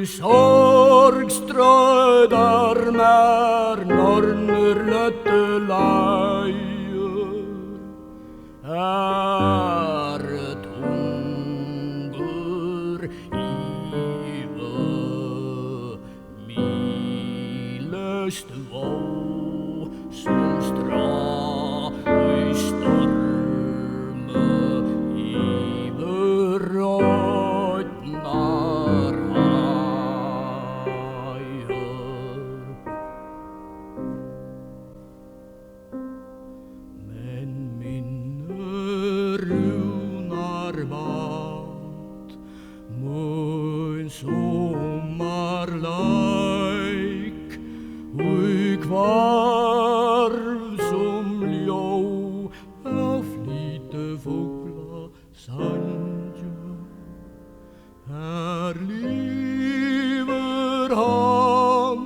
Sorgstrødd armer når løtteleier tunger ive milest våg som storme ive rådnar vant mun sommarleik og kvarv som ljó á flytefugla sandju. Her lever han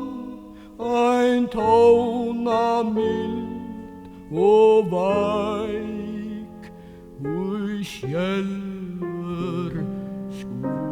ein tóna mild og veik og skjelver skog.